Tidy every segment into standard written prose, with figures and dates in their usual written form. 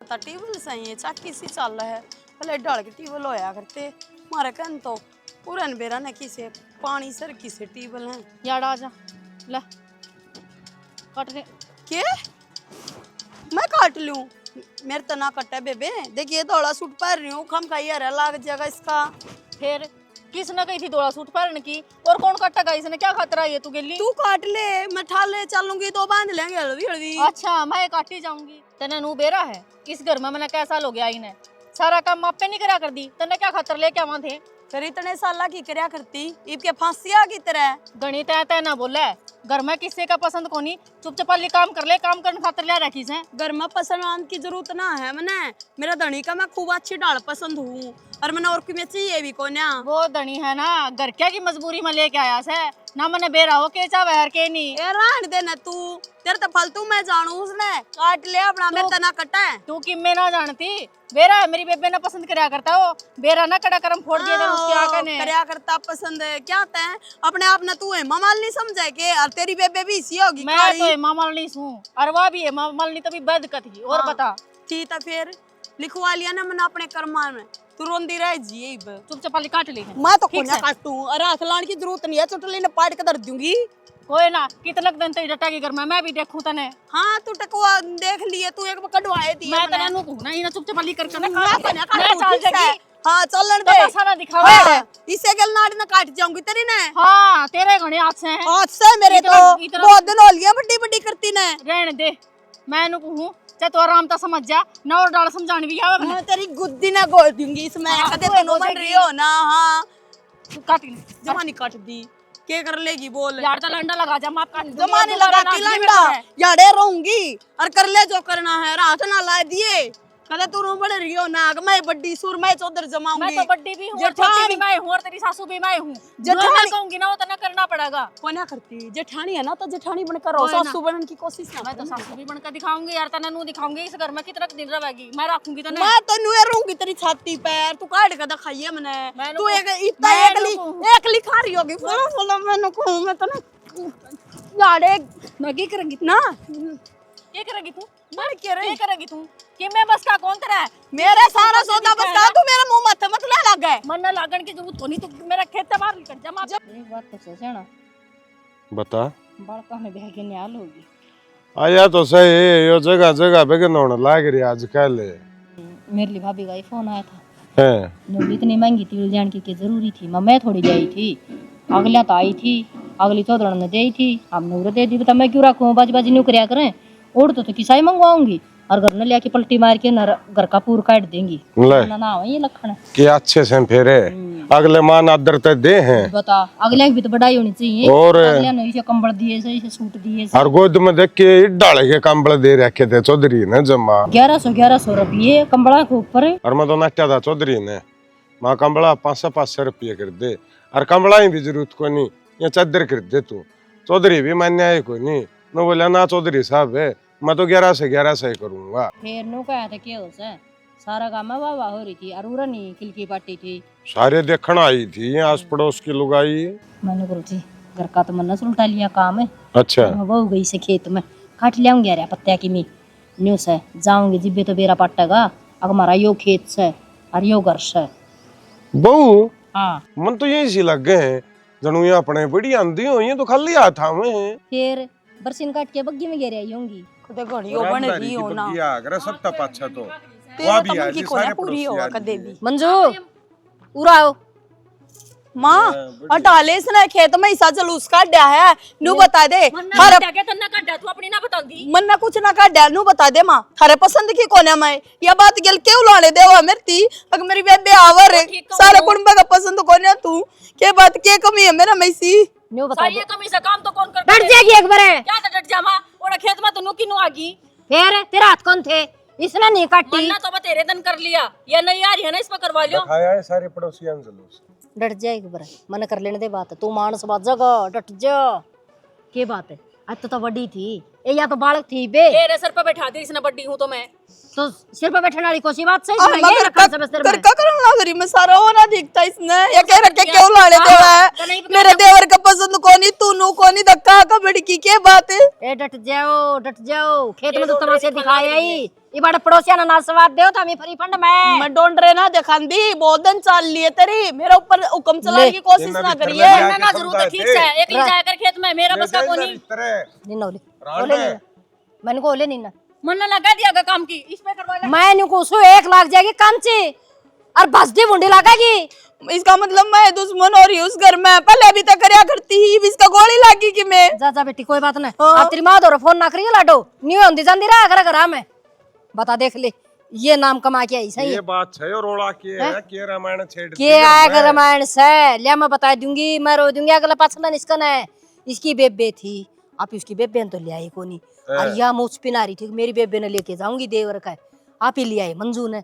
Table सही है चाकी सी चल रहा है भले डाल के टेबल होया करते मारे कहन तो पूरन बेरा ने किसे पानी सर किसे टेबल है यार आ जा ले काट दे के मैं काट लूं मेरे तो ना कटा बेबे देखिए धोला सूट पहन रही हूँ खम खाई हरा लाग जाएगा इसका। फिर किसने कही थी धोला सूट पहनने की और कौन काटेगा इसने क्या खतरा है तू गिल्ली तू काट ले मैं ठाले चलूंगी तो बांध लेंगे हलवी हलवी। अच्छा मैं काटी जाऊंगी तेने नू बेरा है इस घर में मैंने कैसा हो गया इन्हें सारा काम आप पे नहीं करा कर दी तेने क्या खतर लेके आवा थे फिर इतने साल की करया करती ईब के फांसिया की तरह गणित है ना बोले घर में किसी का पसंद कोनी चुपचाप काम कर ले काम करने खातर ले रखी से घर में पसंद की जरूरत ना है मैंने मेरा धनी का मैं खूब अच्छी डाल पसंद हूँ और मैंने और की चाहिए भी कोन्या वो धनी है ना घर क्या की मजबूरी में लेके आया से ना मैंने बेरा हो के चाहे हर के नहीं ए रान दे ना तू तेरे तो फालतू मैं जानू उसने काट ले अपना मेरे तो ना कटा है तू कि मैं ना जानती बेरा है मेरी बेबे ने पसंद करया करता हो बेरा ना कड़ा करम फोड़ दिए उसके आका ने करया करता पसंद है क्या है अपने आप ने तू है मामाल नहीं समझे के और तेरी बेबे भी इसी होगी मैं तो है मामाल नहीं हूं और वो भी है मामाल नहीं तो भी बद कथी और बता ठीक है फिर लिखवा लिया ना मैंने अपने कर्मा में तू रोंदी रह जी चुपचाप वाली काट ली मैं तो कोना काटू और हाथ लाने की जरूरत नहीं है चुटली ने पाट के धर दूंगी कोई ना कितना दिन तक डटा की घर में मैं भी देखूं तने हां तू टकवा देख लिए तू एक कटवाए दी मैं तने नु कहूं ना इना चुपचाप वाली करके ना मैं चल जागी हां चलन दे दे सारा दिखावे इसे गल नाड़ ना काट जाऊंगी तेरी ने हां तेरे घणे हाथ से हैं हाथ से मेरे तो बहुत दिन हो लिया बड़ी बड़ी करती ने रहने दे मैं नु कहूं चे तो आराम ता समझ जा ना और डाल समझाने भी आवे मैं तेरी गुद्दी ना गोल दूंगी इसमें कदे तो मन रही हो ना हां काट ले जमानी काट दी के कर लेगी बोल यार तो लंडा लगा जा माप काट जमानी लगा के लंडा याड़े रहूंगी और कर ले जो करना है रात ना ला दिए कदे तू रो बड़ रही हो ना मैं बड्डी सुर मैं चौधर जमाऊंगी मैं तो बड्डी भी हूं और छोटी भी मैं हूं और तेरी सासू भी मैं हूं जो मैं कहूंगी ना वो तो ना करना पड़ेगा कोना करती जेठानी है ना तो जेठानी बनकर रहो सासू बनने की कोशिश ना मैं तो सासू भी बनकर दिखाऊंगी यार तने नु दिखाऊंगी इस घर में कितना दिन रहेगी मैं रखूंगी तने मैं तो नुए रहूंगी तेरी छाती पैर तू काट के दिखाइए मैंने तू एक इतना एक लिखा रही होगी फॉलो फॉलो मैंने कहूं मैं तो ना यारे नगी करेंगी ना क्या करेगी तू मैं क्या करेगी तू कि मैं बस का कौन तेरा है मेरे सारा सौदा बस का तू मेरे मुंह मत मत ले लग गए मन ना लागन की जरूरत कोनी तू मेरा खेत बाहर निकल जा मां एक बात तो सोचे ना बता बड़का ने बह के न्याल होगी आया तो सही यो जगह जगह पे नौन लाग रही आजकल मेरे लिए भाभी का ही फोन आया था है नो इतनी महंगी थी जान की जरूरी थी मैं थोड़ी जाई थी अगला तो आई थी अगली चौधरी ने दी थी हमने उरे दे दी बता मैं क्यों रखूं बाजी बाजी न्यू करया करें ओढ़ तो किसा ही मंगवाऊंगी और घर ने लेके पलटी मार के घर का पूर काट देंगी ना ना ये लखन कि अच्छे से फेरे अगले मान आदर ते दे हैं बता अगले की भी तो बढ़ाई होनी चाहिए और अगले ने इसे कंबल दिए से इसे सूट दिए से और गोद में देख के डाले के कंबल दे रखे थे चौधरी ने जमा 1100 रुपये कंबला के ऊपर और मैं तो नट्टा था चौधरी ने मां कंबला 500 रुपये कर दे और कंबला ही भी जरूरत को नहीं ये चादर कर दे तू चौधरी भी मान्य है कोई नहीं न बोला ना चौधरी साहब है मैं तो 1100 ही करूंगा फिर नो कहा था क्या हो सारा काम वाह हो रही थी अरूरा नहीं खिलकी पाटी थी सारे देखना आई थी आस पड़ोस की लुगाई मैंने बोल थी घर का तो मन्ना उल्टा लिया काम है अच्छा वो गई से खेत में काट लियाऊंगी अरे पत्तिया की मी न्यूज है जाऊंगी जिब्बे तो बेरा पट्टेगा अगर हमारा यो खेत से और यो घर से बहू हाँ मन तो यही सी लग गए हैं जनू ये अपने बड़ी आंधी हो ये तो खाली हाथ हमें फिर बरसीन काट के बग्गी में गिर आई होंगी कदे घड़ी हो बन रही हो ना अगर सब तप अच्छा तो तेरा तो मन की कोने पूरी हो कदे भी मंजू उराओ मां अटाले इसने खेत में हिस्सा जलूस काटा है नु बता दे थारे क्या तन्ना काटा तू अपनी ना बताऊंगी मन ना कुछ ना काटा नु बता दे मां थारे पसंद की कोने में या बात गल क्यों लाने देवा मेरी अगर मेरी बेबे आवर सारे कुंबे का पसंद कोने तू के बात के कमी है मेरा मैसी न्यू बता सारी कमी से काम तो कौन करता डट जाएगी एक बार क्या तो डट जा मां ओड़ा खेत में तो नु किनु आगी फिर तेरा हाथ कौन थे इसने नहीं काटी मन्ना तो बतेरे दन कर लिया या नहीं आ रही है ना इस पर करवा लियो खाया है सारे पड़ोसियां जलूस डट जाए एक बार मन कर लेने दे बात तू मानस बात जगह डट जा के बात है आज तो बड़ी थी ए या तो बालक थी बे तेरे सर पे बैठा दी इसने बड्डी हूं तो मैं तो सिर पे बैठने वाली कोसी बात सही अब है, मैं ये रखा सब सिर कर में। का करने लग रही मैं सारा होना दिखता इसने ये कह रखे क्या? क्यों लाड़े देवा है तो नहीं मेरे देवर का पसंद कोनी तू नु कोनी धक्का का बड़की के बात है ए डट जाओ खेत में तो तमाशे दिखाए आई ये बड़ा पड़ोसिया ना नासवाद दे तो हमें फ्री फंड में मैं डोंट रहे ना दिखांदी बहुत दिन चाल लिए तेरी मेरे ऊपर हुक्म चलाने की कोशिश इन्ना ना भी करिए तरले ना जरूरत है, ठीक है एक ले जाकर खेत में मेरा बस का कोनी निन्ना ओले मैंने को ओले निन्ना मन्ना लगा दिया का काम की इस पे करवा ले। मैं को उसको 1 लाख जाएगी कांची और बसदी बुंडी लगाएगी। इसका मतलब मैं दुश्मन हो रही हूँ उस घर में पहले अभी तक करया करती ही इसका गोली लागी कि मैं जा बेटी कोई बात नहीं हाँ। आप तेरी माँ दो फोन ना करिए लाडो न्यू होंदी जांदी रहा घर घर में बता देख ले ये नाम कमा के आई सही ये बात है और रोड़ा के रामायण छेड़ के आएगा रामायण से लिया मैं बता दूंगी मैं रो दूंगी अगला पाछला निस्कन है इसकी बेबे थी आप इसकी बेबे ने तो ले आई कोनी और या मुझ पिनारी ठीक मेरी बेबे ने लेके जाऊंगी देवर का आप ही ले आए मंजू ने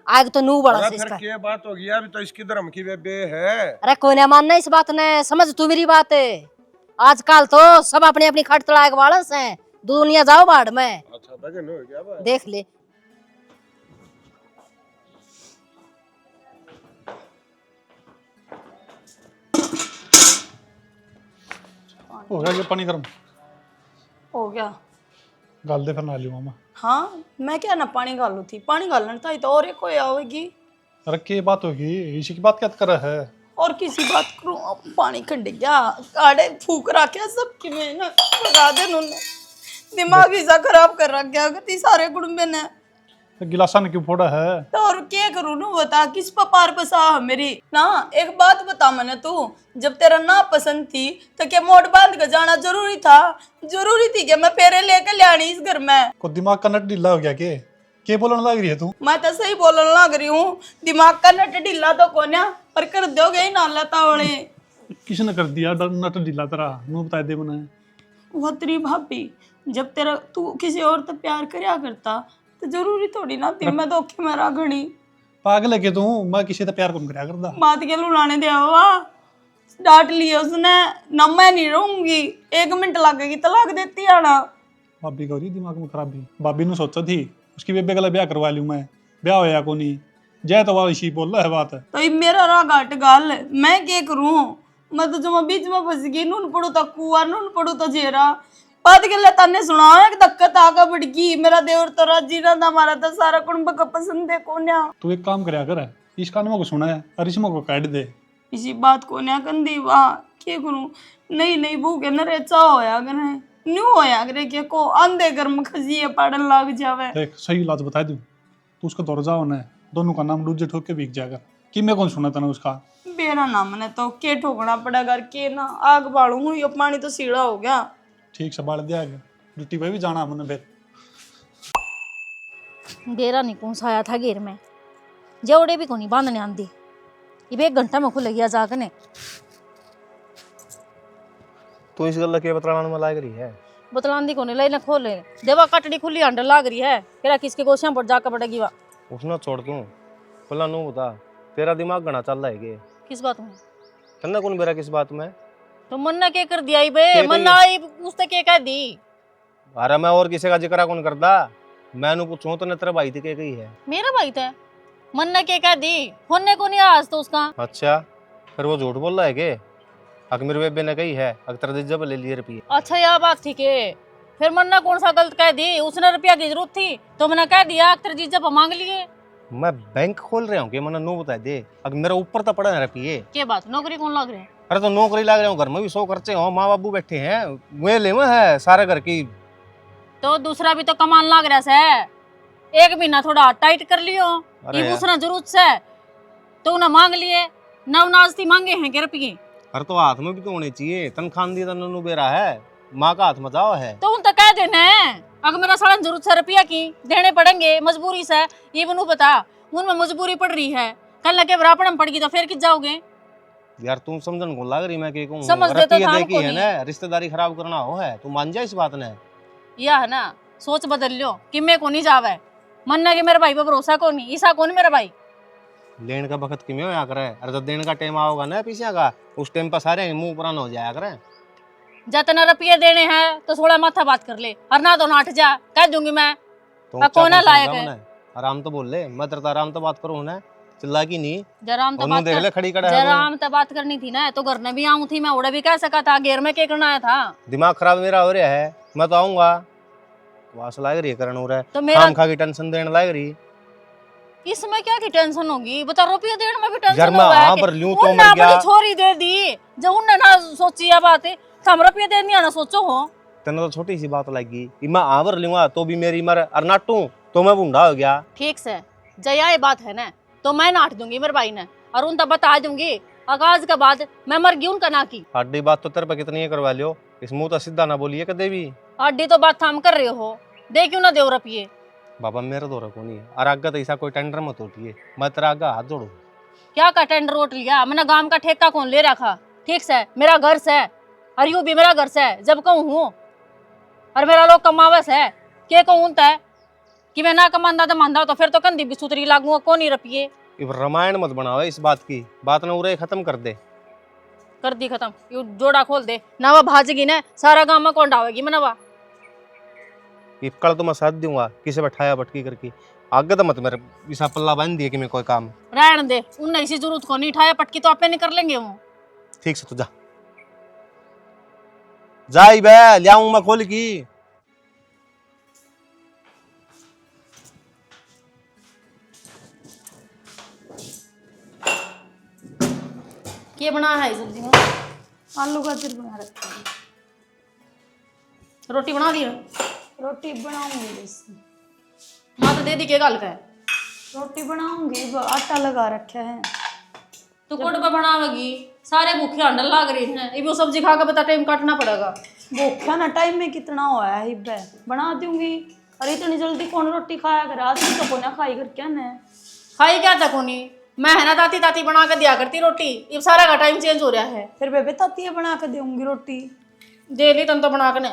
आग तो नू बड़ा से इसका क्या बात होगी अभी तो इसकी धर्म की बेबे है। अरे कोई ना मानना इस बात ने समझ तू मेरी बात है आजकल तो सब अपनी अपनी खट तड़ाए के वालस हैं दुनिया जाओ बाढ़ में अच्छा भजन हो गया भाई देख ले हो गया ये पानी गर्म हो गया गाल दे फिर ना लियो मामा। हाँ मैं क्या ना पानी गालू थी पानी गालने था तो और एक कोई आवेगी अरे के बात होगी इसी की बात क्या कर रहा है और किसी बात करूं अब पानी खंड गया काड़े फूक रखे सबकी में ना लगा दे उन्होंने दिमाग ऐसा खराब कर रखा गति सारे कुटुंबे ने तो गिलासा ने क्यों फोड़ा है तो और क्या करूं ना बता किस पर पार बसा है मेरी ना एक बात बता मैंने तू जब तेरा ना पसंद थी तो क्या मोड़ बांध कर जाना जरूरी थी क्या मैं फेरे लेकर ले आनी इस घर में को दिमाग का नट ढीला हो गया के बोलने लग रही है तू मैं तो सही बोलने लग रही हूँ दिमाग का नट ढीला तो कोन्या पर कर दोगे ही ना लता वाले किसने कर दिया नट ढीला तेरा मुंह बता दे मैंने वो तेरी भाभी जब तेरा तू किसी और तो प्यार करया करता तो जरूरी थोड़ी ना दिल में धोखे में रागणी पागल है के तू मैं किसी से प्यार कौन करया करदा बात के लुलाने दे हुआ डांट लिया उसने ना मैं नहीं रहूंगी 1 मिनट लगेगी तलाक देती है ना भाभी गौरी दिमाग में खराबी भाभी ने सोचा थी उसकी बेबे गला ब्याह करवा लूं मैं ब्याह होया को नहीं जय तो वाली शी बोल रहा है बात तो ये मेरा राग हट गाल मैं क्या करूं मैं तो जमा बीच में फंस गई नून पड़ू तो कुआ नून पड़ू तो जेरा बात के लिए तन्ने सुना एक धक्कत आगा बढ़गी मेरा देवर तो राजी ना था हमारा तो सारा कुंभ का पसंद है कोन्या तू एक काम करया कर इस कान में को सुना है और इसमें को काट दे इसी बात को न्या कंदी वाह क्या करूं नहीं भूखे न रे चा होया करे न्यू होया करे के को आंधे घर में खजिए पड़न लग जावे देख सही इलाज बता दूं तू उसका दौर जाओ ना दोनों का नाम डूजे ठोक के बिक जाएगा कि मैं कौन सुना था उसका बेरा नाम ने तो के ठोकना पड़ेगा के ना आग बालू हूं ये पानी तो सीढ़ा हो गया ठीक से बाल दिया गया ड्यूटी पे भी जाना हमने फिर डेरा नहीं कौन सा आया था घेर में जेवड़े भी कोनी बांधने आंदी ये 1 घंटा में खुल गया जागने तू इस गल के बतलाने में लाग रही है बतलांदी कोनी लेने खोले देवा कटड़ी खुली अंडर लाग रही है तेरा किसके गोशियां पर जाकर पड़ेगी वा उसने छोड़ तू पहला नू बता तेरा दिमाग घना चल रहा है के किस बात में कहना कौन मेरा किस बात में तो मन्ना के कर दिया बे के मन्ना आई उसने के कह दी अरे मैं और किसी का जिक्र कौन करता मैंने पूछूं तो ने तेरे भाई थे के कही है मेरा भाई था मन्ना के कह दी होने को नहीं आज तो उसका अच्छा फिर वो झूठ बोल रहा है के अगर मेरे बेबे ने कही है अगर तेरे जब ले लिए रुपये अच्छा यह बात ठीक है फिर मन्ना कौन सा गलत कह दी उसने रुपया की जरूरत थी तो मैंने कह दिया तेरे जीजा पर मांग लिए मैं बैंक खोल रहा हूँ कि मैंने नो बता दे अगर मेरा ऊपर तो पड़ा है रुपये के बात नौकरी कौन लग रहे हैं अरे तो नौकरी लग रहा हूँ घर में भी 100 खर्चे हो माँ बाबू बैठे हैं वे ले में है सारे घर की तो दूसरा भी तो कमान लग रहा है 1 महीना थोड़ा टाइट कर लियो अरे ये यार। पूछना जरूरत से तो ना मांग लिए नवनाजती मांगे हैं के रुपये अरे तो हाथ में भी तो होने चाहिए तनखान दिया तनु बेरा है माँ का हाथ मचाओ है तो उन तक कह देना है अगर मेरा सालन जरूरत है रुपया की देने पड़ेंगे मजबूरी से ये बनू बता उनमें मजबूरी पड़ रही है कल लगे बराबर में पड़गी तो फिर किस जाओगे यार तुम समझन को लग रही मैं के कहूं समझ दे तो रुपये था देखी हमको है नहीं। ना रिश्तेदारी खराब करना हो है तू मान जा इस बात ने यह है ना सोच बदल लो कि मैं को नहीं जावे मन्ना के मेरे भाई पर भरोसा को नहीं ईसा कौन मेरा भाई लेने का वक्त किमें होया करे अरे जब देने का टाइम आओगा ना पीछे का उस टाइम पर सारे मुंह पुराना हो जाया करे जितना रुपये देने हैं तो थोड़ा माथा बात कर ले और ना तो नाट जा कह दूंगी मैं तो कोना लायक है। आराम तो बोल ले, मैं तेरे तो आराम तो बात करूँ ना, चिल्ला की नहीं। जराम तो उन्होंने देख ले खड़ी कड़ा है वो। जराम तो बात करनी थी ना, तो घर में भी आऊं थी मैं, उड़ा भी कह सका था, घेर में क्या करना आया था। दिमाग खराब मेरा हो रहा है, मैं तो आऊंगा। वास लाग रही है, करण हो रहा है, तो मेरा काम खा की टेंशन देने लाग रही। इसमें क्या की टेंशन होगी, बता रुपये देने में भी टेंशन यार मैं होगा हाँ कि पर लूं तो उन्ना मर गया। बड़ी छोरी दे दी जो उन्ने ना सोची है बात, हम रुपये देनी आना सोचो हो। तेने तो छोटी सी बात लगी, मैं आवर लूंगा तो भी मेरी मर और नाटू तो मैं बूढ़ा हो गया। ठीक से जया ये बात है ना, तो मैं नाट दूंगी मेरे भाई ने, और उन तब बता दूंगी आगाज के बाद मैं मर गई उनका ना की। हड्डी बात तो तेरे पे कितनी है करवा लियो, इस मुंह तो सीधा ना बोलिए कदे भी। अड्डी तो बात थाम कर रहे हो, दे क्यों ना दे रुपये। बाबा मेरा दौरा को नहीं है, और आगे तो ऐसा कोई टेंडर मत उठिए, मैं तेरा आगे हाथ जोड़ू। क्या का टेंडर उठ लिया, मैंने गांव का ठेका कौन ले रखा। ठीक से मेरा घर से, और यूं भी मेरा घर से जब कहूँ हूँ, और मेरा लोग कमावस है के कहूँ तय कि मैं ना कमांदा तो मांदा, तो फिर तो कंधी भी सुतरी लागू कौन ही रुपये। इब रामायण मत बनाओ इस बात की, बात ना उरे खत्म कर दे। कर दी खत्म, यू जोड़ा खोल दे ना, वह भाजेगी ना सारा गांव में कौन डावेगी मनवा। ये कल तो मैं साथ दूंगा, किसे बैठाया भटकी करके, आगे तो मत मेरे इसा पल्ला बांध दिए कि मैं कोई काम। रहन दे, उन्हें इसी जरूरत को नहीं उठाया, पटकी तो आपे नहीं कर लेंगे वो। ठीक से तो जा जाई बे, लियाऊं मैं खोल की। क्या बना है इस सब्जी में? आलू गाजर बना रखा है। रोटी बना दी है? रोटी बनाऊंगी बस। माँ तो दे दी के गल का है। रोटी बनाऊंगी, आटा लगा रखा है। तो कोड पे बनावेगी, सारे भूखे अंडल लाग रहे हैं, ये वो सब्जी खा के बता टाइम काटना पड़ेगा। भूखा ना टाइम में कितना हुआ है हिब्बे, बना दूंगी। अरे इतनी जल्दी कौन रोटी खाया करे, आज तो को ना खाई कर क्या ने खाई क्या तक होनी, मैं है ना ताती ताती बना के दिया करती रोटी, ये सारा का टाइम चेंज हो रहा है। फिर बेबे ताती बना के दूंगी रोटी। दे ली तन तो बना के ने।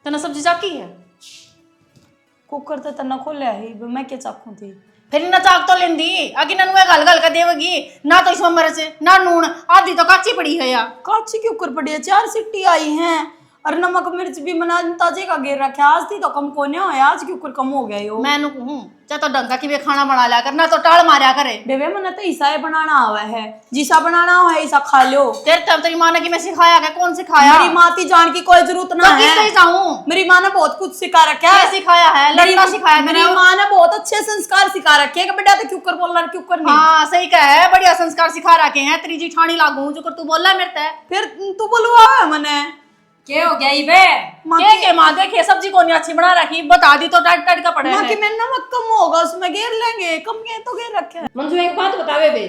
तना सब्जी चाकी है? कुकर तो तना खोलिया है, मैं क्या चाकू थी। फिर ना चाक तो लेंदी, आगे ना नुए गल गल का देवगी ना, तो इसमें मिर्च ना नून, आधी तो काची पड़ी है यार। काची की कुकर पड़ी है, 4 सीटी आई हैं, और नमक मिर्च भी मना ताजे का गिर रखे। आज थी तो कम कोने हो, आज की कुकर कम हो गया यो। मैं नु कहूं चाहे तो ढंग का कि वे खाना बना लिया कर, ना तो टाल मारा करे। बेबे मना तो ईसा बनाना आवा है, जिसा बनाना हो है ईसा खा लो। तेरे तब तेरी माँ ने कि मैं सिखाया क्या, कौन सिखाया? मेरी माँ ती जान की कोई जरूरत ना तो है। किससे जाऊं? मेरी माँ ने बहुत कुछ सिखा रखा क्या है। सिखाया है? लड़ना सिखाया मेरी मैंने। माँ ने बहुत अच्छे संस्कार सिखा रखे हैं कि बेटा तो क्यों कर बोल रहा, क्यों कर नहीं। हाँ सही कहा है, बढ़िया संस्कार सिखा रखे हैं, तेरी जीठानी लागू जो कर तू बोल रहा है मेरे ते। फिर तू बोलवा है मने क्या हो गया ये बे? माँ के माँ देखे सब्जी कौन अच्छी बना रखी, बता दी तो टाइट टाइट का पड़े माँ है। की में नमक कम होगा, उसमें घेर लेंगे, कम गए तो घेर रखे हैं। मंजू एक बात बतावे बे,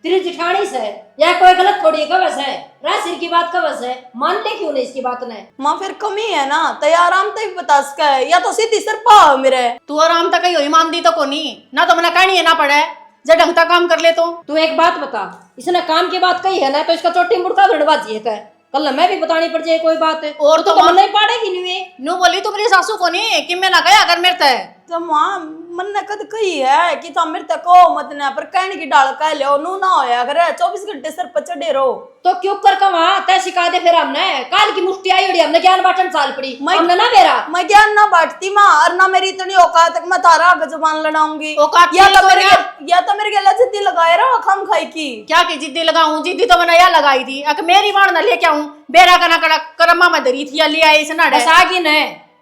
तेरी जिठानी से या कोई गलत थोड़ी कवस है, रासिर की बात कवस है, मानते क्यों नहीं इसकी बात ने? माँ फिर कमी है ना, तो यार आराम तक बता सका है, या तो सीधी सर पा मेरे। तू आराम तक ही मान दी तो कोनी ना, तो मैंने कहनी है ना पड़े जब ढंग का काम कर ले तो। तू एक बात बता, इसने काम की बात कही है ना, तो इसका चोटी मुड़का भिड़वाजी है। कल मैं भी बतानी पड़ जाए कोई बात है, और तो तो मन नहीं पाड़ेगी नहीं। नु बोली तुम्हारी सासू कोनी कि मैं ना गया अगर मेरे ते। तो माँ मन ने कद कही है कि तुम मेरे तक को मत ना, पर कहने की डाल कह ले नू ना होया अगर 24 घंटे सर पर चढ़े रहो। तो क्यों कर कमा तय सिखा दे, फिर हमने काल की मुफ्ती आई उड़ी, हमने ज्ञान बांटन साल पड़ी, हमने ना मेरा मैं ज्ञान ना बांटती माँ, और ना मेरी इतनी औकात तक मैं तारा आगे जुबान लड़ाऊंगी। औकात या नहीं तो तो मेरे ना। या तो मेरे गला जिद्दी लगाए रहा खम खाई की। क्या की जिद्दी लगाऊं, जिद्दी तो मैंने या लगाई थी, अगर मेरी बाण ना लेके आऊं, बेरा कना कड़ा करमा में धरी थी या ले आई से नाड़े। बस आगी ने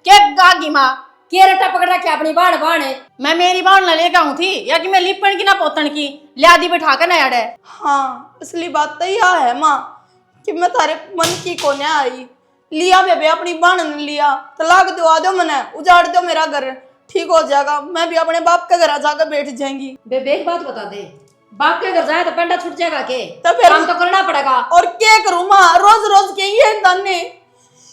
क्या गागी माँ के रटा पकड़ रखे अपनी बाण बाण है। मैं मेरी बाण ना लेके आऊं थी, या कि मैं लिपण की ना पोतन की लियादी बिठा के ना याडे। हाँ असली बात तो यह है माँ कि मैं तारे मन की कोने आई लिया, बेबे अपनी बाण ने लिया, तलाक दवा दो मने, उजाड़ दो मेरा घर, ठीक हो जाएगा, मैं भी अपने बाप के घर जाकर बैठ जाएंगी। बेबे एक बात बता दे, बाप के घर जाए तो पेंडा छूट जाएगा के? तो फिर काम तो करना पड़ेगा। और क्या करूँ माँ, रोज रोज के ये दाने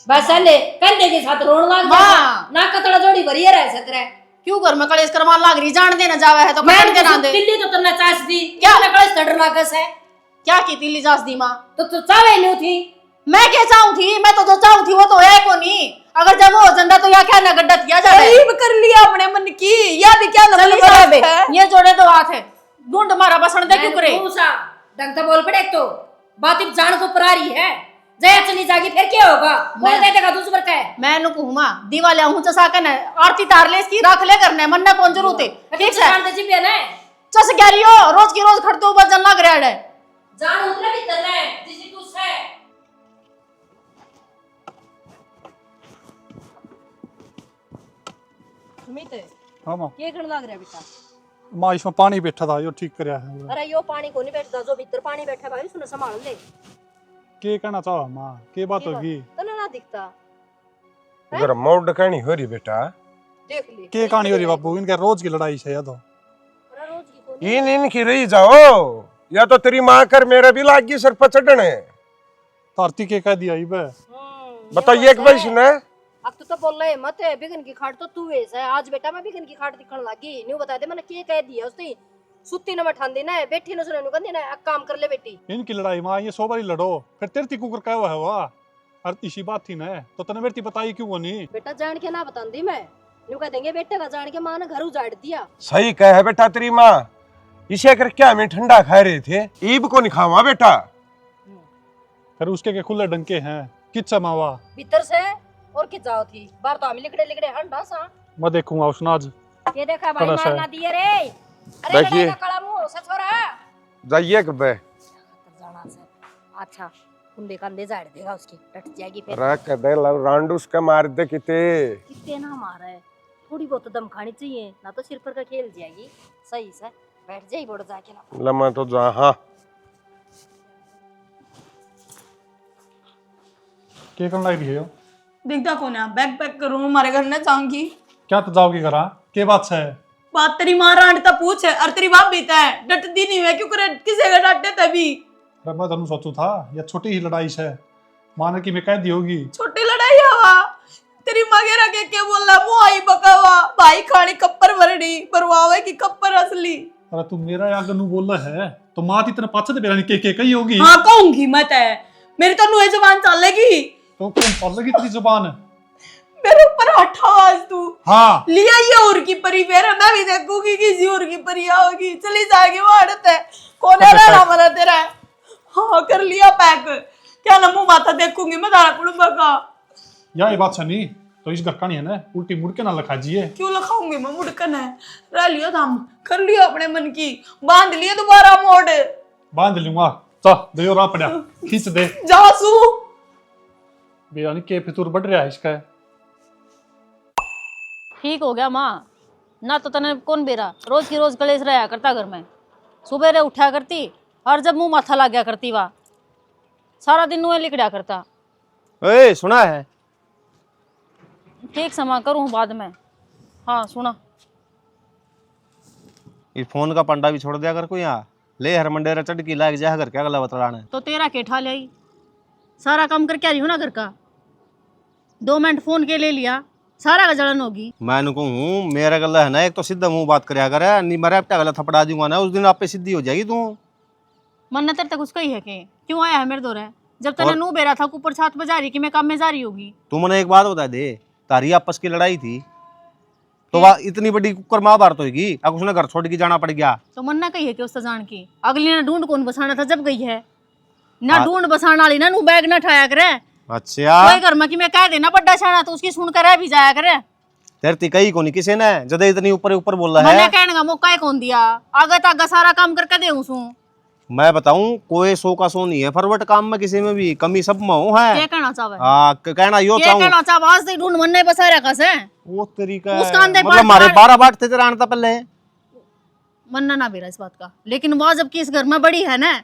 बस ले कंधे के साथ रोन लाग माँ। ना कतड़ा जोड़ी भरिए रह सकरे। क्यों घर में कलेश करवान लाग रही, जान देना जावे है तो कटन के ना दे। तिल्ली तो तन्ने चास दी, क्या? क्या कलेश तड़ लागस है? क्या की तिल्ली जास दी माँ? तो तू चावे नहीं थी? मैं क्या चाहूं थी, मैं तो जो चाहूं थी वो तो है को नहीं, अगर जब वो झंडा तो या क्या ना गड्ढा किया जाए। गरीब कर लिया अपने मन की, या भी क्या चल नंबर इसा बे, है। ये जोड़े दो हाथ है, ढूंढ मारा बसण दे क्यों करे? ढंग से बोल पड़े, तो बात जान को परारी है, जया चली जाएगी फिर क्या होगा? बोल दे देगा दूसरा का है। मैं नु कहूँ माँ दीवाले हूँ चसा के न आरती तार ले इसकी रख ले करने मन ना कौन जरूरत है ठीक है जान दे जी पे ना चस क्या रही हो रोज की रोज खड़ते ऊपर जन लग रहा है जान उतरे भीतर है जिसी तू है। सुमित हाँ माँ ये करने लग रहा है बेटा माँ इसमें पानी बैठा था यो ठीक करया है। अरे यो पानी को नहीं बैठता जो भीतर पानी बैठा भाई सुन संभाल ले के कहना चाहो माँ के बात होगी? तना ना दिखता उधर मौड कहानी हो रही बेटा। देख ले के कहानी हो रही बाबू? इनके रोज की लड़ाई है या तो अरे रोज की कौन इनकी रही जाओ या तो तेरी माँ कर मेरा भी लाग गई सर पर चढ़ने। तारती के कह दिया इबे बताइए एक बार सुना अब तो बोल रहे मत है बिगन की खाट तो तू ऐसा है आज बेटा मैं बिगन की खाट दिखने लगी न्यू बता दे मैंने के कह दिया उसने सुत्ती न बैठा देना है बैठी न सुने कहंदी ना काम कर ले बेटी इनकी लड़ाई माँ ये 100 बारी लड़ो फिर तेरती कुकर का हुआ है वाह। और इसी बात थी ना तो तने मेरी बताई क्यों नहीं? बेटा जान के ना बतांदी मैं न्यू कह देंगे बेटे का जान के मां ने घर उजाड़ दिया। सही कह है बेटा तेरी माँ। इसे कर क्या हमें ठंडा खा रहे थे ईब को नहीं खावा बेटा। फिर उसके के खुले डंके हैं किच्चा मावा भीतर से और कि जाओ थी बाहर तो हम लिखड़े लिखड़े हंडा सा मैं देखूंगा उसने आज। के देखा भाई कड़स है। मारना दिए रे अरे देखिए। लड़ाई का काला मुंह से छोरा जाइए कि बे जाना से अच्छा कुंडे कंधे झाड़ देगा उसकी टट जाएगी फिर रख दे रांडूस का मार दे किते कितने ना मारा है थोड़ी बहुत दम खानी चाहिए ना तो सिर पर का खेल जाएगी सही से बैठ जाई बोड़ जाके ना लमा तो जा हाँ के करना रही है? दिखता कौन है बैग पैक करूं हमारे घर ने चांगी क्या तो जाओगी करा के बात से? बात तेरी मां रांड ता पूछ है और तेरी बाप बीता है डटती नहीं है क्यों करे किसे का डांटे तभी अरे मैं तनु सोचू था या छोटी ही लड़ाई से माने की मैं कह दी होगी। छोटी लड़ाई हवा तेरी मगेरा के बोल रहा मुंह आई बकावा भाई खानी कप्पर भरड़ी परवावे की कप्पर असली। अरे तू मेरा या गन्नू बोल रहा है तो माँ इतना पाछे ते बेरानी के कही होगी। हाँ कहूंगी मत है मेरी तो नुए जबान चलेगी तो कौन चलेगी तेरी जुबान? मेरे ऊपर हटा आज तू हाँ लिया ये और की परी फिर मैं भी देखूंगी किसी और की परी आओगी चली जाएगी वो आड़त है कौन है ना वाला तेरा हाँ कर लिया पैक क्या ना मुंह माथा देखूंगी मैं तारा कुड़ुंबा का या ये बात सुनी तो इस घर का नहीं है ना उल्टी मुड़ के ना लखा जिए। क्यों लखाऊंगी मैं मुड़कन है रह लियो हम कर लियो अपने मन की बांध लियो दोबारा मोड़ बांध लूंगा चा दे रा पड़ा खींच दे जासू बेरानी के फितूर बढ़ रहा है इसका। ठीक हो गया माँ ना तो तने कौन बेरा रोज की रोज कलेश रहा करता घर में सुबह रे उठा करती और जब मुंह माथा लग गया करती वाह सारा दिन नुए लिखड़ा करता। ए सुना है ठीक समा करूँ बाद में हाँ सुना इस फोन का पंडा भी छोड़ दिया कर कोई यहाँ ले हर मंडेरा चढ़ की लाग जा घर क्या गला बतलाना है। तो तेरा के ठा ले आई सारा काम करके आ रही हूँ ना घर का 2 मिनट फोन के ले लिया सारा का जलन होगी। मैं नु कहूँ मेरा गला है ना एक तो सीधा मुंह बात करया करे नहीं मरे अपना गला थपड़ा दूंगा ना उस दिन आप पे सीधी हो जाएगी तू। मन न तेरे तक उसका ही है कि क्यों आया है मेरे दौरे जब तने नू बेरा था ऊपर छात पे जा रही कि मैं काम में जा रही होगी। तू मैंने एक बात बता दे तारी आपस की लड़ाई थी तो वह इतनी बड़ी कुकर महाभारत होगी अब उसने घर छोड़ के जाना पड़ गया तो मन ना कही है कि उससे जान की अगली ने ढूंढ कौन बसाना था जब गई है ना ढूंढ बसाना वाली ना नू बैग ना ठाया करे अच्छा कोई घर में कि मैं कह देना बड्डा छाना तो उसकी सुन कर भी जाया करे तेरती कही को नहीं किसी ने जद इतनी ऊपर ऊपर बोल रहा मैंने है कहने का मौका ही कौन दिया आगे तक सारा काम करके दे उसू मैं बताऊं कोई सो का सो नहीं है फरवट काम में किसी में भी कमी सब में हो है क्या कहना चाहे कहना यो क्या चाहूं कहना चाहे आज से ढूंढ मन ने बसा रखा से वो तरीका उसका अंदर मतलब मारे 12 बांट थे तेरा आना था पहले मनना ना बेरा इस बात का लेकिन वह जबकि इस घर में बड़ी है ना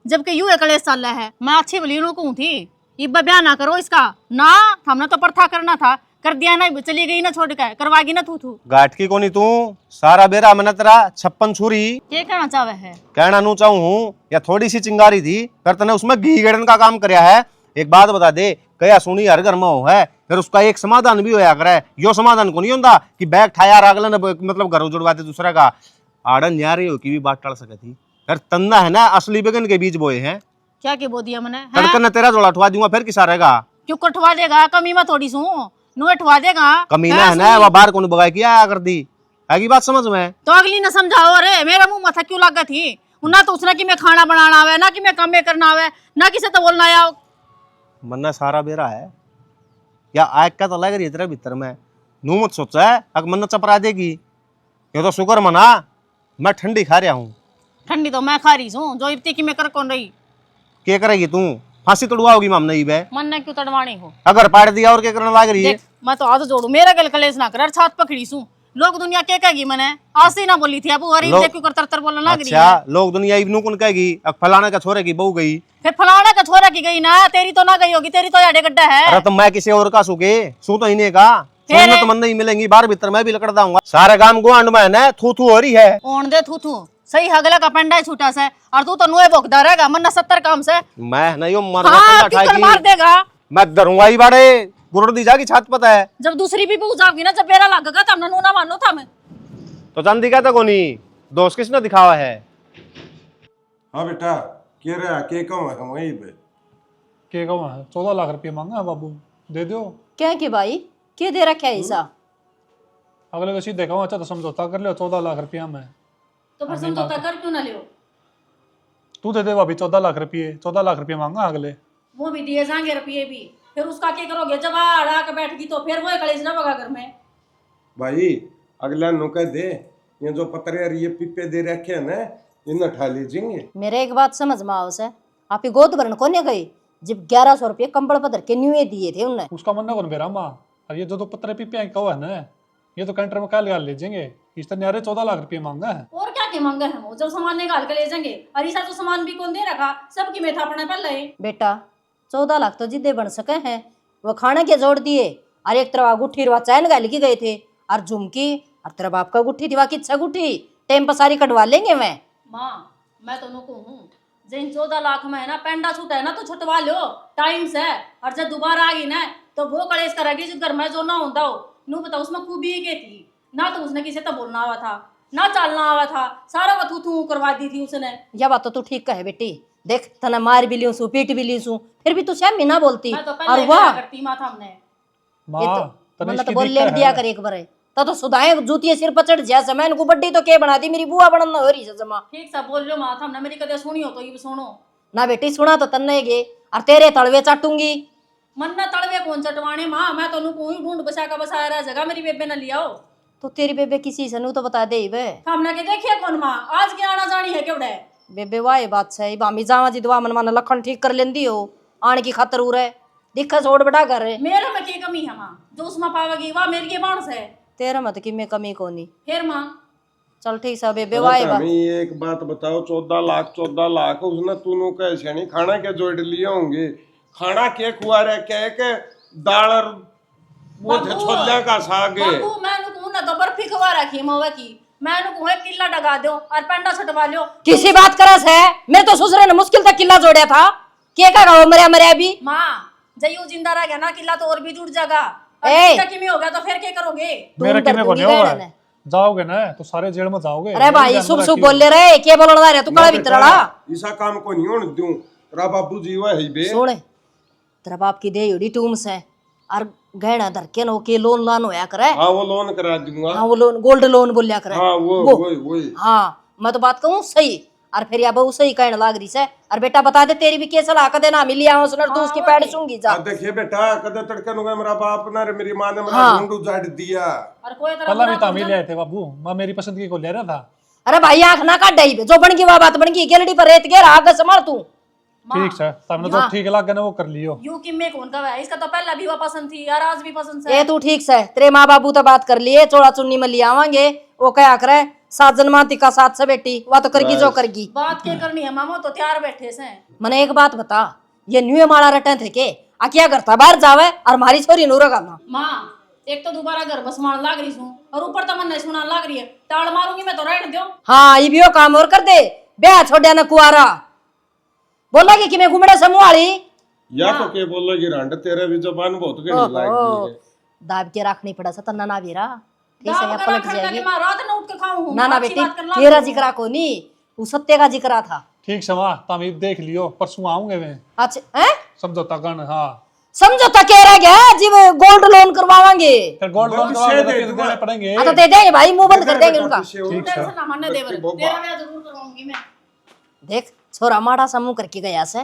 जबकि यूं कलेश चल रहा है मैं अच्छी भली कहूँ थी ये बयान ना करो इसका ना हमने तो प्रथा करना था कर दिया ना चली गई ना छोड़ के करवागी ना तू गाठ की कोनी तू सारा बेरा मैंने तेरा 56 छुरी क्या कहना चाहे है कहना नू चाहूं या थोड़ी सी चिंगारी थी कर तने उसमें घी गड़न का काम करया है। एक बात बता दे कया सुनी हर घर में हो है फिर उसका एक समाधान भी होया करे यो समाधान को नहीं होता कि बैग ठाया अगला ने मतलब घर जुड़वाते दूसरा का आड़न न्यारी हो की भी बात टाल सके थी फिर तन्ना है ना असली बेगन के बीज बोए हैं क्या के बो दिया मैंने तड़कन तेरा जोड़ा उठवा दूंगा फिर किसा रहेगा क्यों कटवा देगा कमी में थोड़ी सू नुठवा देगा कमीना है ना वह बाहर को बगाई किया कर दी आगे बात समझ में तो अगली ने समझाओ अरे मेरा मुंह माथा क्यों लगा थी ना तो उसने कि मैं खाना बनाना आवे ना कि मैं काम में करना आवे ना किसे तो बोलना आया मन्ना सारा बेरा है या आग का तो लग रही है तेरे भीतर में। नू मत सोचा है अगर मन्ना चपरा देगी। ये तो शुक्र मना मैं ठंडी खा रहा हूँ। ठंडी तो मैं खा रही हूँ, जो इतनी की मैं कर कौन रही। क्या करेगी तू? फांसी तोड़वाओगी माम नहीं बे? मन ने क्यों तड़वानी हो? अगर पाड़ दिया और क्या करने लग रही है? देख मैं तो आज जोड़ू, मेरा गल कलेश ना कर, छात पकड़ी सू। लोग दुनिया क्या कहेगी? मैंने आज से ना बोली थी अब अरे देख क्यों कर तर बोलने लग रही है। अच्छा लोग दुनिया इब्नू कौन कहेगी? अब फलाने का छोरे की बहू गई, फिर फलाना का छोरा की गई ना, तेरी तो ना गई होगी, तेरी तो याडे गड्ढा है। अरे तो मैं किसी और का सूखे सू तो इन्हें का फिर तो मन नहीं मिलेंगी। बाहर भीतर मैं भी लकड़ दाऊंगा। सारे काम गुआंड में है थू थू हो रही है। ओन दे थू थू सही हगला का पेंडा ही छूटा से, और तू तो नुए भोगदा रहेगा मन 70 काम से। मैं नहीं मर हाँ किकन मार देगा। मैं डरूंगा ही बाड़े गुरड़ दी जागी छात पता है। जब दूसरी भी पूछ जाओगी ना, जब बेरा लगेगा तब नू ना मानो था मैं। तो चांदी का तो कोनी दोस्त किसने दिखावा है? हाँ बेटा कह रहा के कम है वहीं पे के का 14 लाख रुपये मांगा है बाबू, दे दो। क्या कि भाई क्या दे रखा है ऐसा? अगले को सीधे कहूँ अच्छा तो समझौता कर लो 14 लाख रुपया में। तो फिर समझौता कर क्यों ना लियो? तू दे दे भाभी 14 लाख रुपये। 14 लाख रुपये मांगा अगले। वो भी दिए जाएंगे रुपये भी, फिर उसका क्या करोगे? जब आड़ा के बैठ गई तो फिर वो कलेश ना बगा घर में। भाई अगला नु कह दे ये जो पतरे और ये पिप्पे दे रखे हैं ना इन उठा लीजिएंगे। मेरे एक बात समझ में आओ से, आप ही गोद भरन कोने गई जब 1100 रुपये कंबल पधर के न्यूए दिए थे उनने। उसका मन ना कौन बेरा माँ, और ये जो पत्रे पीपे कहो है ना, ये तो कैंटर में क्या लगा लीजिएंगे। इस तरह न्यारे 14 लाख रुपये मांगा है। और क्या के मांगे हैं वो? जब सामान निकाल के ले जाएंगे। अरीसा तो सामान भी कौन दे रखा, सबकी में था अपने पहले। बेटा 14 लाख तो जिद्दे बन सके हैं, वो खाने के जोड़ दिए। और एक तरह गुट्ठी रवा चैन गाल की गए थे, और झुमकी और तेरा बाप का गुट्ठी थी वाकी इच्छा गुट्ठी टेम पर सारी कटवा लेंगे। मैं तो नुको हूँ जिन 14 लाख में है ना पेंडा छूटा है ना तो छुटवा लो टाइम से। और जब दोबारा आ गई ना तो वो कलेश करेगी जो घर में जो ना होता हो। नू बताओ उसमें खूबी के थी ना, तो उसने किसी तो बोलना आवा था ना चलना आवा था, सारा वो थू करवा दी थी उसने। यह बात तो तू ठीक कहे बेटी। देख तना मार भी लियो सू पीट भी ली सू, फिर भी तू शामी ना बोलती। मैं तो और पहले वाह करती माथा हमने मतलब तो बोल ले दिया कर एक बार तो सुधाए जूतिया सिर पर चढ़ जा समय को बड्डी तो के बना दी मेरी बुआ बनना हो रही है जमा। ठीक सा बोल लो माथा हमने, मेरी कदे सुनी हो तो ये सुनो ना बेटी सुना तो तन्ने गे और तेरे तड़वे चाटूंगी। मन्ना तड़वे कौन चटवाने माँ, मैं तो नुको ही ढूंढ बसा का बसाया रह जगह मेरी बेबे न लियाओ। तो तेरी बेबे किसी से नू तो बता दे वे हमने के देखिए कौन माँ आज की आना जानी है केवड़े। बेबे वाह बात है बामी जावा जी दुआ मन मन लखन ठीक कर लेंदी हो आने की खातर उरे दिखा छोड़ बड़ा कर रहे। मेरे में की कमी है माँ, जो उसमें पावेगी वाह मेरी के बाण से। तेरा मत कि मैं कमी कोनी। फिर माँ चल ठीक सा बेबे वाह बात। एक बात बताओ 14 लाख उसने तूनू कैसे नहीं खाना के जोड़ लिए होंगे? खाना के खुआ रहे क्या के दाल और वो छोले का साग है। बाबू मैं नुको ना तो बर्फी खवा रखी मवा की, मैं नुको एक किला डगा दो और पेंडा छटवा लो। किसी बात करस है मैं तो ससुरे ने मुश्किल तक किला जोड़ा था के का मरिया मरिया भी। माँ जयू जिंदा रह गया ना किला तो और भी जुड़ जाएगा। ए किमी हो गया तो फिर क्या करोगे? मेरा धूम किमे को नहीं दर्द होगा, होगी जाओगे ना तो सारे जेल में जाओगे। अरे भाई शुभ शुभ बोल ले रहे के बोलना रे तू कड़ा भीतरड़ा ऐसा काम को नहीं होने दूं। रा बाबू जी वही बे सुन तेरा बाप की दे उड़ी टूम से और गहना धर के नो के लोन लान होया करे। हाँ वो लोन करा दूंगा। हाँ वो लोन गोल्ड लोन बोलिया करे। हाँ वो हाँ मैं तो बात कहूँ सही और फिर या बहू सही कहने लाग रही से। और बेटा बता दे तेरी भी के सलाह कदे ना मिली आऊं सुनर तू उसकी पैड़ सूंगी जा। देखिए बेटा कदे तड़के नुगा मेरा बाप ना रे मेरी माँ ने मेरा हाँ। ढूंढ उजाड़ दिया। और कोई तरह पहला भी तामील ले आए थे बाबू, मैं मेरी पसंद की को ले रहा था। अरे भाई आंख ना काट दई जो बन गई वह बात बन गई गेलड़ी पर रेत गेर आग संभाल तू। ठीक है तुमने तो ठीक लग गया ना वो कर लियो। यू कि मैं कौन का है, इसका तो पहला भी वो पसंद थी और आज भी पसंद है। ये तू ठीक से तेरे माँ बाबू तो बात कर लिए चोड़ा चुन्नी में लिया आवांगे वो क्या करे 7 जन्मांती का 7 से बेटी वह तो करगी जो करगी। बात क्या करनी है मामो तो तैयार बैठे से। मने एक बात बता ये न्यू माड़ा रटन थे के आ क्या करता बाहर जावे और हमारी छोरी नूरा गाना। माँ एक तो दोबारा घर बसमान लाग रही हूँ और ऊपर तो मन नहीं सुना लाग रही है, टाल मारूंगी मैं तो रहने दो। हाँ ये भी वो काम और कर दे ब्याह छोड़िया न कुआरा बोला कि मैं घूमड़े समूहाली या तो के बोलोगी रांड तेरे भी जबान बहुत गंदी लगी है। दाब के रखनी पड़ा सा तन्ना ना बेरा ठीक है पलट जाएगी। रात न उठ के खाऊं ना ना बेटी तेरा जिक्रा को नहीं वो सत्य का जिक्रा था। ठीक समा तामील देख लियो परसों आऊंगे मैं। अच्छा हैं समझौता करना। हाँ समझौता कह रहा गया जी वो गोल्ड लोन करवावांगे। फिर गोल्ड लोन देने पड़ेंगे। हाँ तो दे देंगे भाई मुंह बंद कर देंगे उनका। टेंशन ना मानने देवर तेरा मैं जरूर करवाऊंगी मैं। देख छोरा माड़ा सा मुंह करके गया से